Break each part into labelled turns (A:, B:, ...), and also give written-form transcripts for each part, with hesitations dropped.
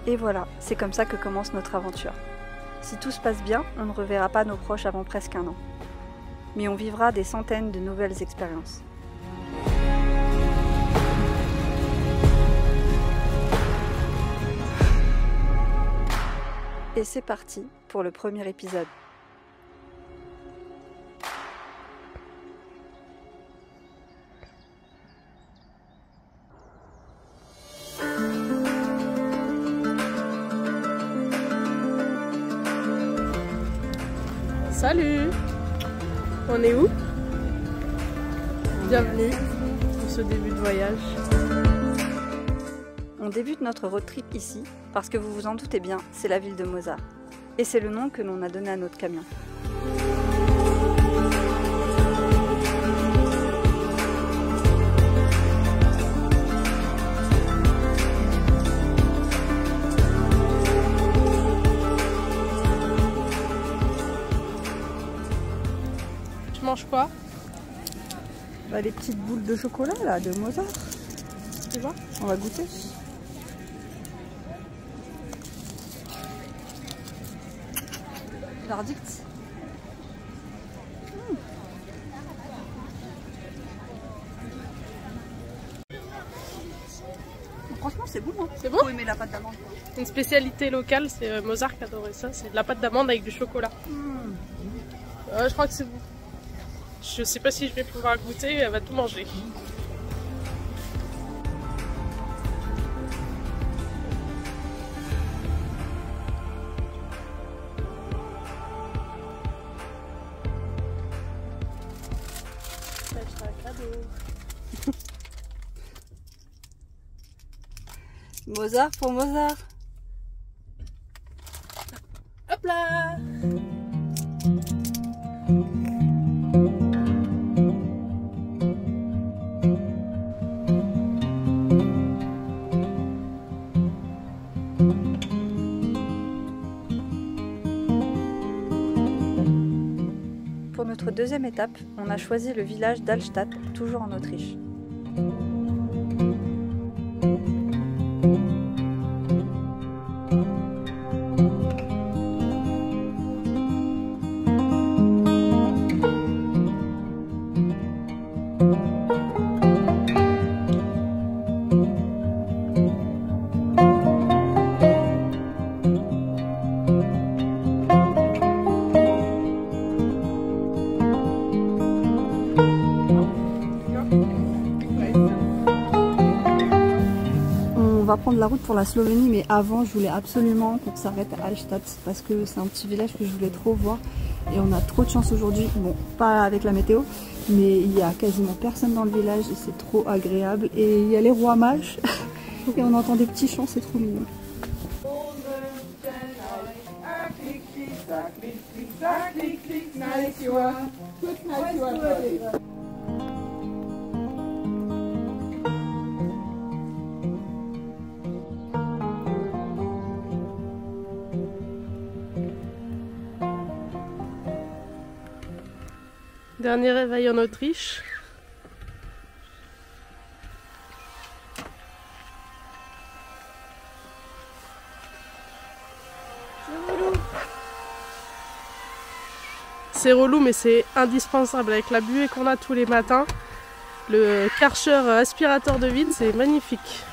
A: Et voilà, c'est comme ça que commence notre aventure. Si tout se passe bien, on ne reverra pas nos proches avant presque un an. Mais on vivra des centaines de nouvelles expériences. Et c'est parti pour le premier épisode.
B: Salut! On est où? Bienvenue pour ce début de voyage.
A: On débute notre road trip ici parce que vous vous en doutez bien, c'est la ville de Mozart. Et c'est le nom que l'on a donné à notre camion.
B: Tu manges quoi?
A: Les petites boules de chocolat là, de Mozart.
B: Tu vois?
A: On va goûter. Verdict. Franchement, c'est bon. Hein.
B: C'est bon?
A: Faut aimer la pâte d'amande.
B: Une spécialité locale, c'est Mozart qui adorait ça. C'est de la pâte d'amande avec du chocolat. Je crois que c'est bon. Je sais pas si je vais pouvoir goûter, elle va tout manger. C'est un cadeau.
A: Mozart pour Mozart.
B: Hop là!
A: Pour notre deuxième étape, on a choisi le village d'Allstatt, toujours en Autriche. On va prendre la route pour la Slovénie, mais avant je voulais absolument qu'on s'arrête à Allstatt parce que c'est un petit village que je voulais trop voir et on a trop de chance aujourd'hui. Bon, pas avec la météo, mais il y a quasiment personne dans le village et c'est trop agréable. Et il y a les rois mages et on entend des petits chants, c'est trop mignon.
B: Dernier réveil en Autriche. C'est relou, mais c'est indispensable avec la buée qu'on a tous les matins. Le Karcher aspirateur de vide, c'est magnifique.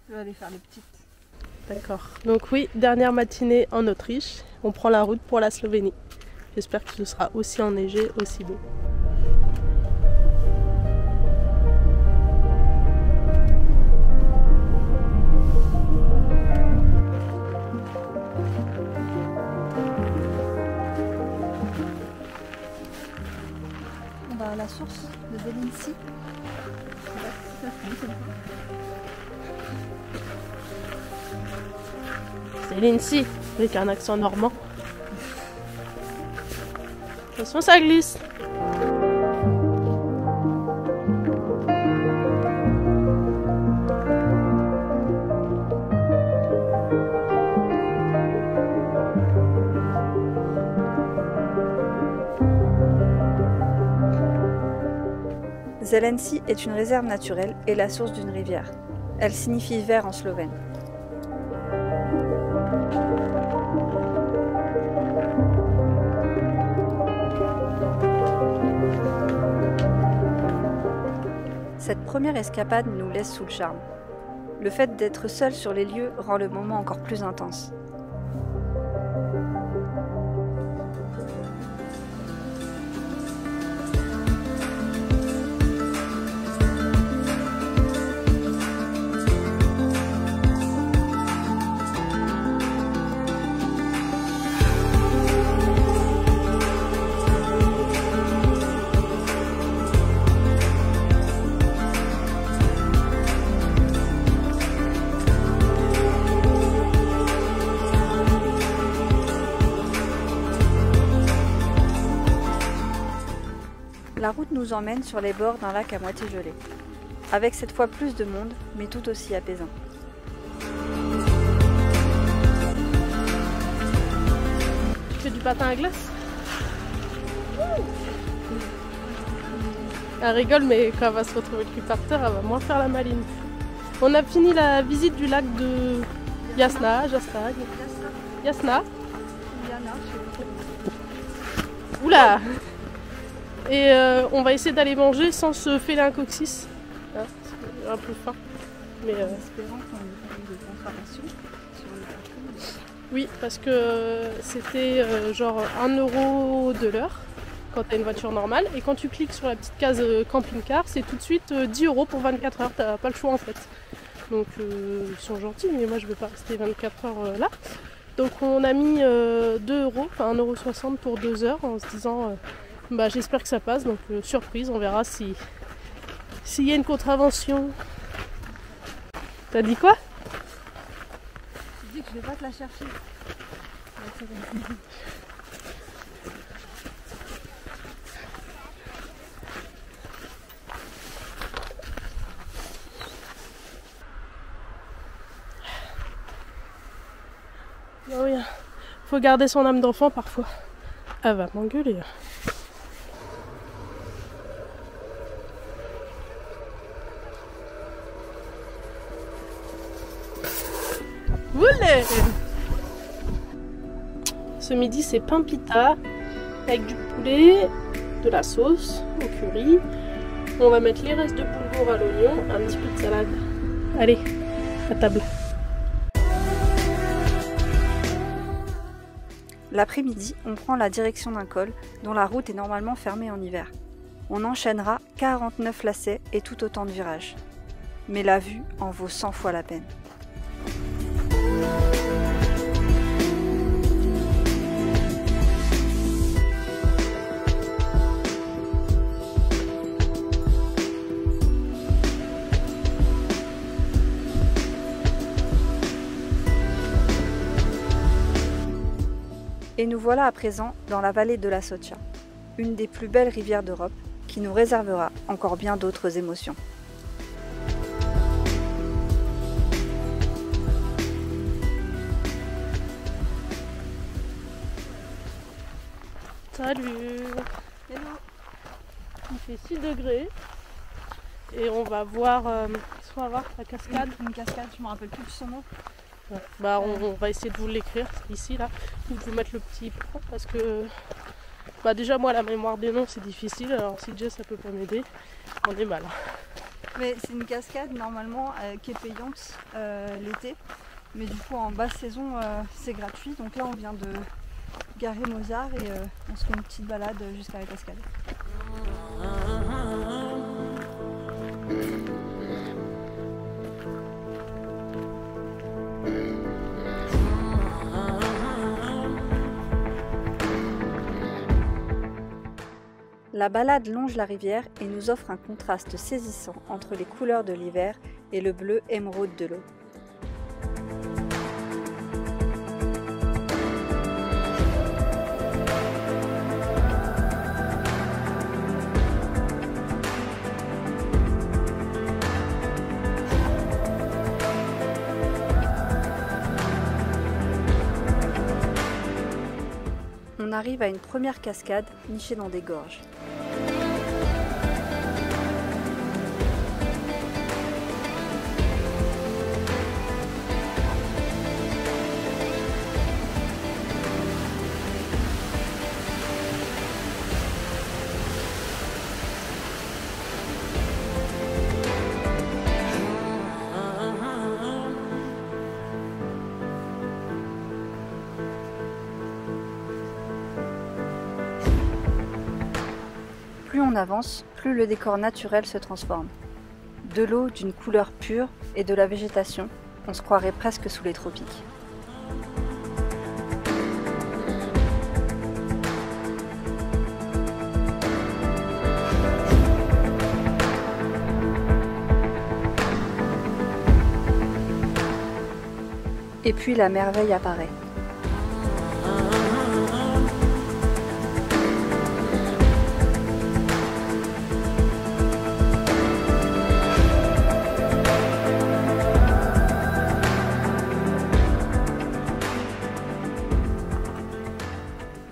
A: Je vais aller faire les petites.
B: D'accord. Donc oui, dernière matinée en Autriche. On prend la route pour la Slovénie. J'espère que ce sera aussi enneigé, aussi beau.
A: On va à la source de Zelinci.
B: C'est Lindsay, avec un accent normand. Attention, ça glisse.
A: Zelenci est une réserve naturelle et la source d'une rivière. Elle signifie vert en slovène. Cette première escapade nous laisse sous le charme. Le fait d'être seul sur les lieux rend le moment encore plus intense. La route nous emmène sur les bords d'un lac à moitié gelé, avec cette fois plus de monde, mais tout aussi apaisant.
B: Tu fais du patin à glace? Elle rigole, mais quand elle va se retrouver le cul par terre, elle va moins faire la maline. On a fini la visite du lac de Jasna. Oula! Et on va essayer d'aller manger sans se fêler un coccyx. Hein, c'est un peu faim. Mais
A: Espérant qu'on ait de contraventions sur le parcours.
B: oui, parce que c'était genre 1 € de l'heure quand tu as une voiture normale. Et quand tu cliques sur la petite case camping-car, c'est tout de suite 10 € pour 24 heures. T'as pas le choix en fait. Donc ils sont gentils, mais moi je veux pas rester 24 heures là. Donc on a mis 2 €, enfin 1,60 € pour 2 heures en se disant bah, j'espère que ça passe. Donc surprise, on verra s'il y a une contravention. T'as dit quoi?
A: Je dis que je vais pas te la chercher.
B: Oh oui, faut garder son âme d'enfant parfois. Elle va m'engueuler. Oulé! Ce midi c'est pain pita avec du poulet, de la sauce au curry. On va mettre les restes de boulgour à l'oignon, un petit peu de salade. Allez, à table.
A: L'après-midi, on prend la direction d'un col dont la route est normalement fermée en hiver. On enchaînera 49 lacets et tout autant de virages. Mais la vue en vaut 100 fois la peine. Et nous voilà à présent dans la vallée de la Socha, une des plus belles rivières d'Europe qui nous réservera encore bien d'autres émotions.
B: Salut!
A: Hello.
B: Il fait 6 degrés et on va voir, la cascade.
A: Une cascade, je me rappelle plus de son nom.
B: Ouais. Bah, on va essayer de vous l'écrire ici là, ou de vous mettre le petit point parce que bah, déjà moi la mémoire des noms c'est difficile, alors si Jess ça peut pas m'aider, on est mal.
A: Mais c'est une cascade normalement qui est payante l'été, mais du coup en basse saison c'est gratuit. Donc là on vient de garer Mozart et on se fait une petite balade jusqu'à la cascade. La balade longe la rivière et nous offre un contraste saisissant entre les couleurs de l'hiver et le bleu émeraude de l'eau. On arrive à une première cascade nichée dans des gorges. avance, plus le décor naturel se transforme. De l'eau d'une couleur pure et de la végétation, on se croirait presque sous les tropiques. Et puis la merveille apparaît.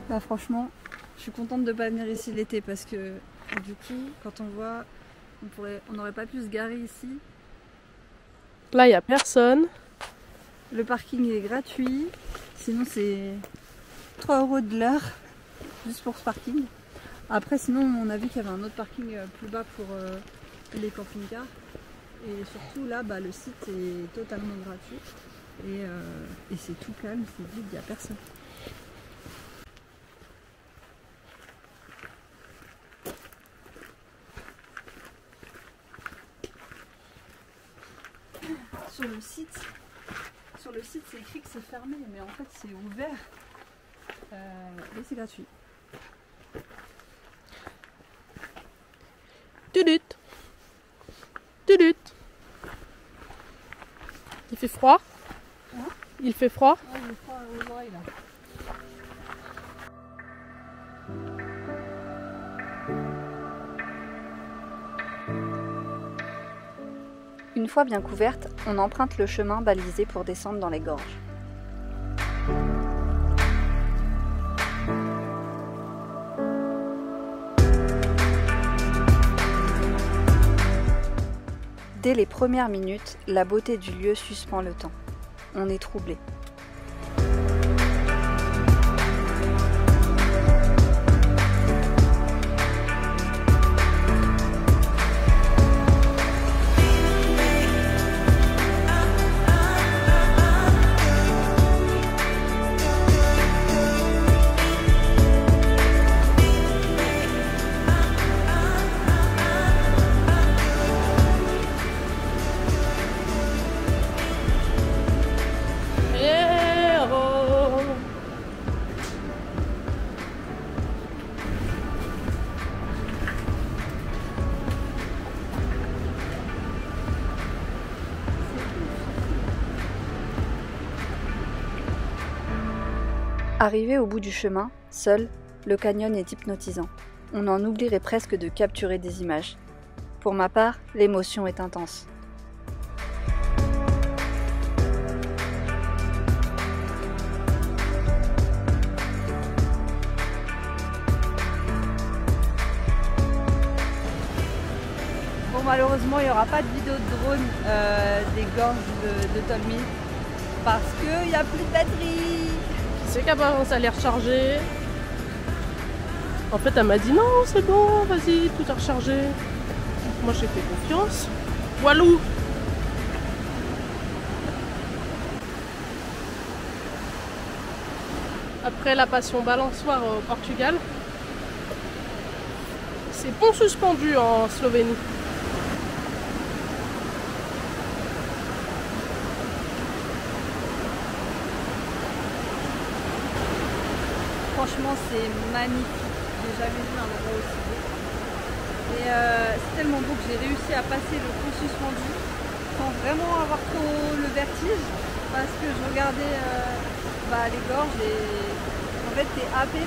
A: Là franchement, je suis contente de ne pas venir ici l'été parce que du coup, quand on voit, on n'aurait pas pu se garer ici.
B: Là, il n'y a personne.
A: Le parking est gratuit, sinon c'est 3 € de l'heure juste pour ce parking. Après sinon on a vu qu'il y avait un autre parking plus bas pour les camping-cars. Et surtout là le site est totalement gratuit et c'est tout calme, c'est vide, il n'y a personne. Sur le site, c'est écrit que c'est fermé, mais en fait c'est ouvert et c'est gratuit.
B: Tudut. Tudut. Il fait froid.
A: Hein?
B: Il fait froid.
A: Ouais, il fait froid aux oreilles là. Une fois bien couverte, on emprunte le chemin balisé pour descendre dans les gorges. Dès les premières minutes, la beauté du lieu suspend le temps. On est troublé. Arrivé au bout du chemin, seul, le canyon est hypnotisant. On en oublierait presque de capturer des images. Pour ma part, l'émotion est intense. Bon, malheureusement, il n'y aura pas de vidéo de drone des gorges de Tolmin parce qu'il n'y a plus de batterie.
B: C'est qu'avant ça allait recharger. En fait, elle m'a dit non, c'est bon, vas-y, tout est rechargé. Moi, j'ai fait confiance. Walou. Après la passion balançoire au Portugal, c'est pont suspendu en Slovénie.
A: Franchement, c'est magnifique. J'ai jamais vu un endroit aussi beau. Et c'est tellement beau que j'ai réussi à passer le pont suspendu sans vraiment avoir trop le vertige parce que je regardais les gorges et en fait t'es happé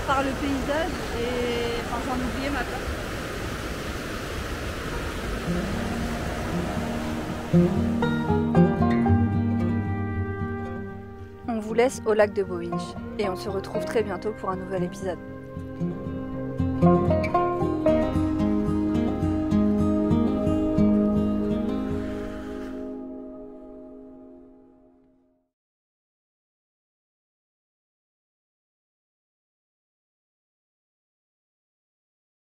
A: par le paysage et j'en oubliais ma place. On vous laisse au lac de Bohinj et on se retrouve très bientôt pour un nouvel épisode.